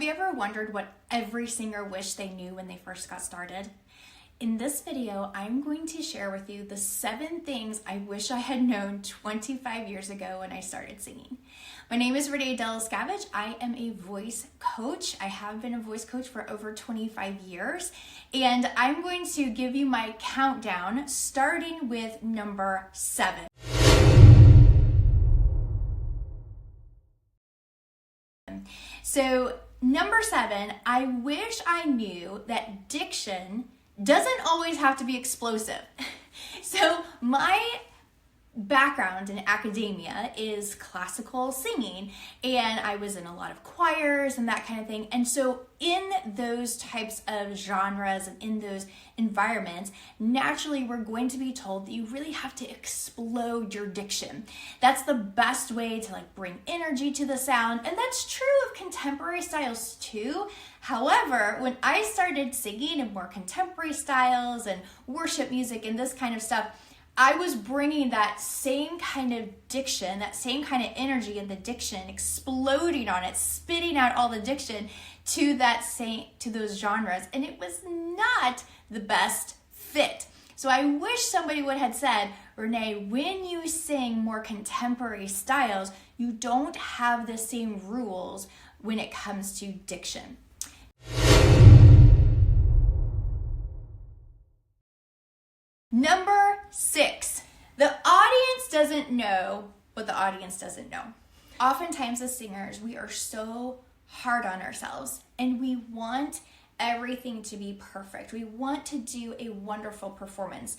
Have you ever wondered what every singer wished they knew when they first got started? In this video, I'm going to share with you the 7 things I wish I had known 25 years ago when I started singing. My name is Renee Delascavage. I am a voice coach. I have been a voice coach for over 25 years, and I'm going to give you my countdown starting with number 7. So number 7, I wish I knew that diction doesn't always have to be explosive. So my background in academia is classical singing, and I was in a lot of choirs and that kind of thing. And so in those types of genres and in those environments, naturally we're going to be told that you really have to explode your diction. That's the best way to bring energy to the sound, and that's true of contemporary styles too. However, when I started singing in more contemporary styles and worship music and this kind of stuff, I was bringing that same kind of diction, that same kind of energy in the diction, exploding on it, spitting out all the diction to those genres, and it was not the best fit. So I wish somebody would have said, Renee, when you sing more contemporary styles, you don't have the same rules when it comes to diction. Number 6, the audience doesn't know what the audience doesn't know. Oftentimes as singers, we are so hard on ourselves and we want everything to be perfect. We want to do a wonderful performance.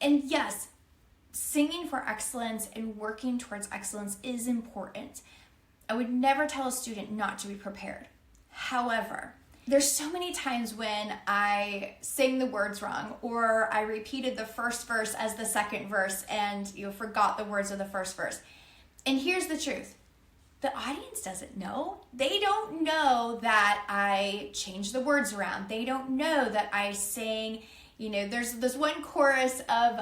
And yes, singing for excellence and working towards excellence is important. I would never tell a student not to be prepared. However, there's so many times when I sang the words wrong, or I repeated the first verse as the second verse and forgot the words of the first verse. And here's the truth. The audience doesn't know. They don't know that I changed the words around. They don't know that I sang, there's this one chorus of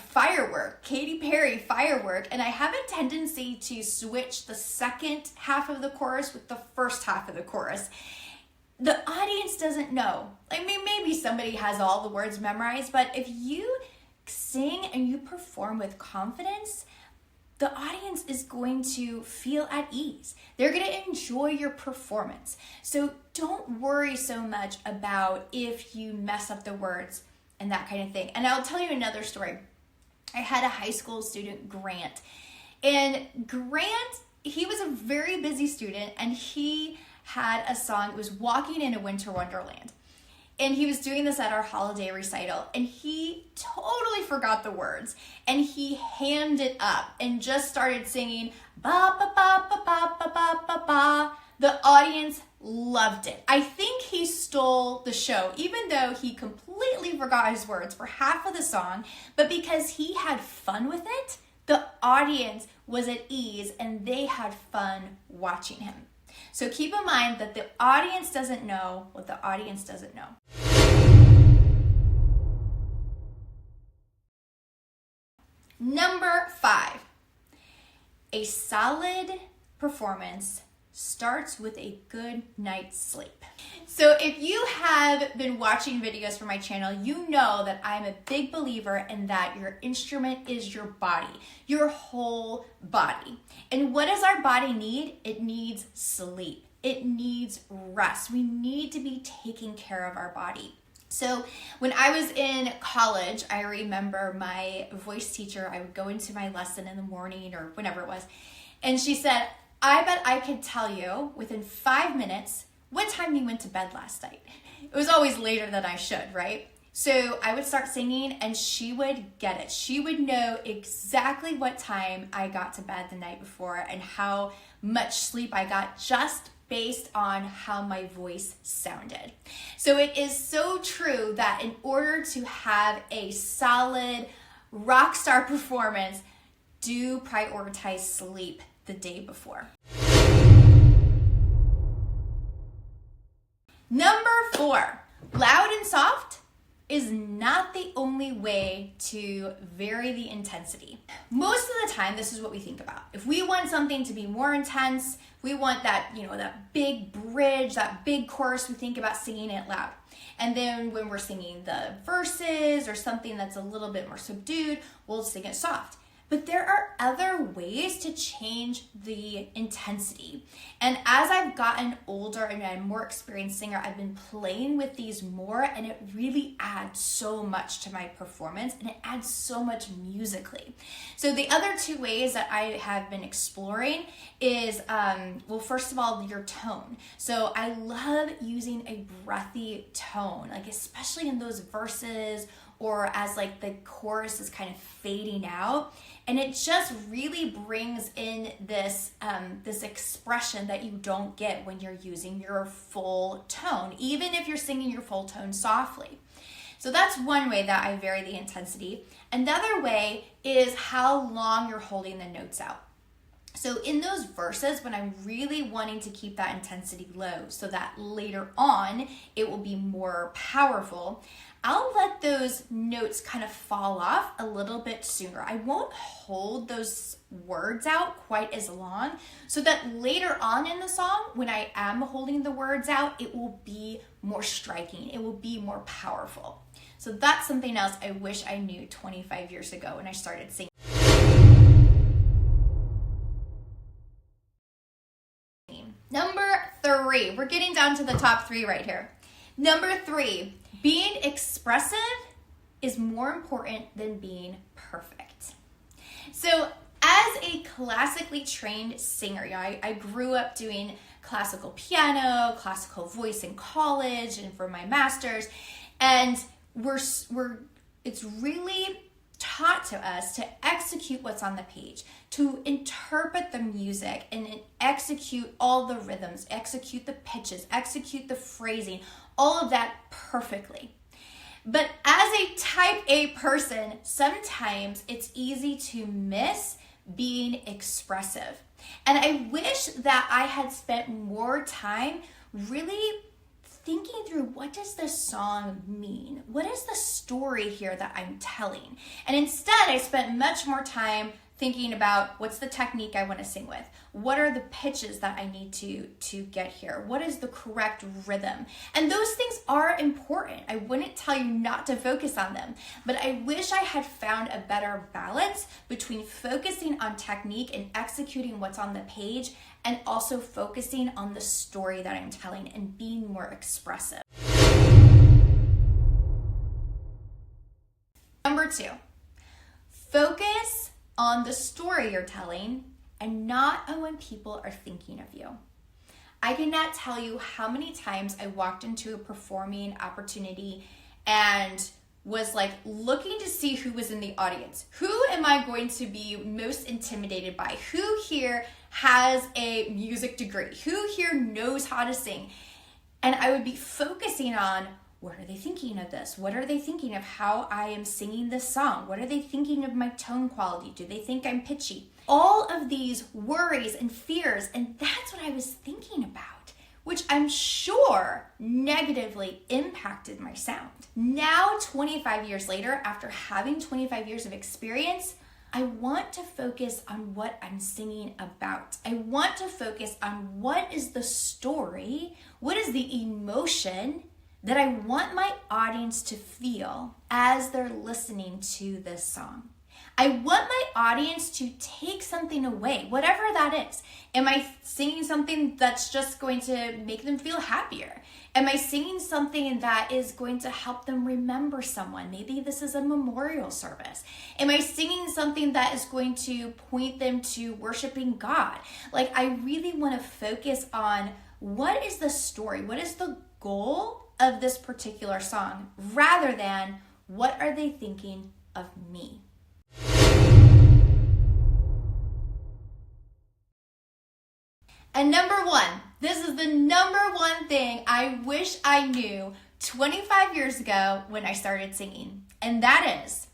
Firework, Katy Perry, Firework, and I have a tendency to switch the second half of the chorus with the first half of the chorus. The audience doesn't know. Maybe somebody has all the words memorized, but if you sing and you perform with confidence, the audience is going to feel at ease. They're going to enjoy your performance. So don't worry so much about if you mess up the words and that kind of thing. And I'll tell you another story. I had a high school student, Grant. And Grant, he was a very busy student, and he had a song. It was Walking in a Winter Wonderland. And he was doing this at our holiday recital, and he totally forgot the words, and he hammed it up and just started singing ba ba ba ba ba ba ba ba ba. The audience loved it. I think he stole the show, even though he completely forgot his words for half of the song, but because he had fun with it, the audience was at ease and they had fun watching him. So keep in mind that the audience doesn't know what the audience doesn't know. Number 5, a solid performance starts with a good night's sleep. So if you have been watching videos from my channel, you know that I'm a big believer in that your instrument is your body, your whole body. And what does our body need? It needs sleep. It needs rest. We need to be taking care of our body. So when I was in college, I remember my voice teacher, I would go into my lesson in the morning or whenever it was, and she said, I bet I could tell you within 5 minutes what time you went to bed last night. It was always later than I should, right? So I would start singing and she would get it. She would know exactly what time I got to bed the night before and how much sleep I got just based on how my voice sounded. So it is so true that in order to have a solid rock star performance, do prioritize sleep the day before. Number 4, loud and soft is not the only way to vary the intensity. Most of the time, this is what we think about. If we want something to be more intense, we want that, that big bridge, that big chorus, we think about singing it loud. And then when we're singing the verses or something that's a little bit more subdued, we'll sing it soft. But there are other ways to change the intensity. And as I've gotten older and I'm a more experienced singer, I've been playing with these more, and it really adds so much to my performance, and it adds so much musically. So the other two ways that I have been exploring is, first of all, your tone. So I love using a breathy tone, like especially in those verses or as like the chorus is kind of fading out. And it just really brings in this expression that you don't get when you're using your full tone, even if you're singing your full tone softly. So that's one way that I vary the intensity. Another way is how long you're holding the notes out. So in those verses, when I'm really wanting to keep that intensity low so that later on it will be more powerful, I'll let those notes kind of fall off a little bit sooner. I won't hold those words out quite as long so that later on in the song, when I am holding the words out, it will be more striking. It will be more powerful. So that's something else I wish I knew 25 years ago when I started singing. Number 3, we're getting down to the top 3 right here. Number 3, being expressive is more important than being perfect. So as a classically trained singer, I grew up doing classical piano, classical voice in college and for my master's, and it's really taught to us to execute what's on the page, to interpret the music and execute all the rhythms, execute the pitches, execute the phrasing, all of that perfectly. But as a type A person, sometimes it's easy to miss being expressive. And I wish that I had spent more time really thinking through, what does this song mean? What is the story here that I'm telling? And instead, I spent much more time thinking about, what's the technique I want to sing with? What are the pitches that I need to get here? What is the correct rhythm? And those things are important. I wouldn't tell you not to focus on them, but I wish I had found a better balance between focusing on technique and executing what's on the page, and also focusing on the story that I'm telling and being more expressive. Number 2, focus on the story you're telling and not on when people are thinking of you. I cannot tell you how many times I walked into a performing opportunity and was like looking to see who was in the audience. Who am I going to be most intimidated by? Who here has a music degree? Who here knows how to sing? And I would be focusing on, what are they thinking of this? What are they thinking of how I am singing this song? What are they thinking of my tone quality? Do they think I'm pitchy? All of these worries and fears, and that's what I was thinking about, which I'm sure negatively impacted my sound. Now, 25 years later, after having 25 years of experience, I want to focus on what I'm singing about. I want to focus on what is the story, what is the emotion that I want my audience to feel as they're listening to this song. I want my audience to take something away, whatever that is. Am I singing something that's just going to make them feel happier? Am I singing something that is going to help them remember someone? Maybe this is a memorial service. Am I singing something that is going to point them to worshiping God? Like, I really want to focus on, what is the story? What is the goal of this particular song, rather than what are they thinking of me? And number 1, this is the number 1 thing I wish I knew 25 years ago when I started singing, and that is,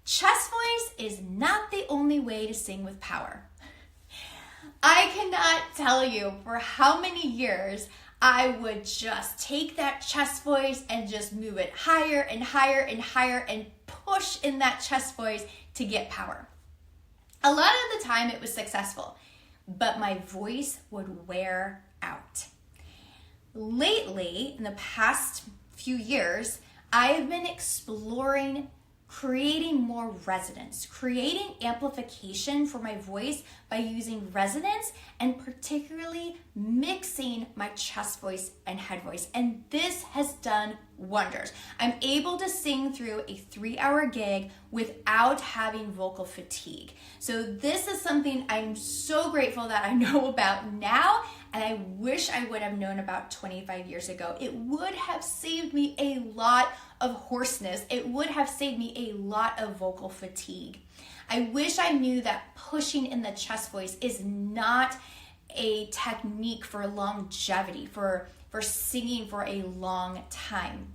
chest voice is not the only way to sing with power. I cannot tell you for how many years I would just take that chest voice and just move it higher and higher and higher and push in that chest voice to get power. A lot of the time it was successful, but my voice would wear out. Lately, in the past few years, I have been exploring creating more resonance, creating amplification for my voice by using resonance and particularly mixing my chest voice and head voice. And this has done wonders. I'm able to sing through a 3-hour gig without having vocal fatigue. So this is something I'm so grateful that I know about now, and I wish I would have known about 25 years ago. It would have saved me a lot of hoarseness. It would have saved me a lot of vocal fatigue. I wish I knew that pushing in the chest voice is not a technique for longevity, for singing for a long time.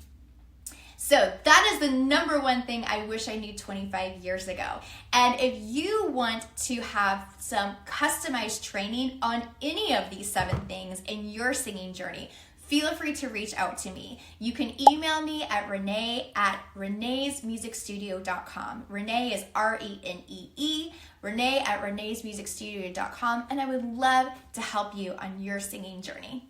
So that is the number one thing I wish I knew 25 years ago. And if you want to have some customized training on any of these 7 things in your singing journey, feel free to reach out to me. You can email me at reneemusicstudio.com. Renee is Renee, Renee@reneesmusicstudio.com, and I would love to help you on your singing journey.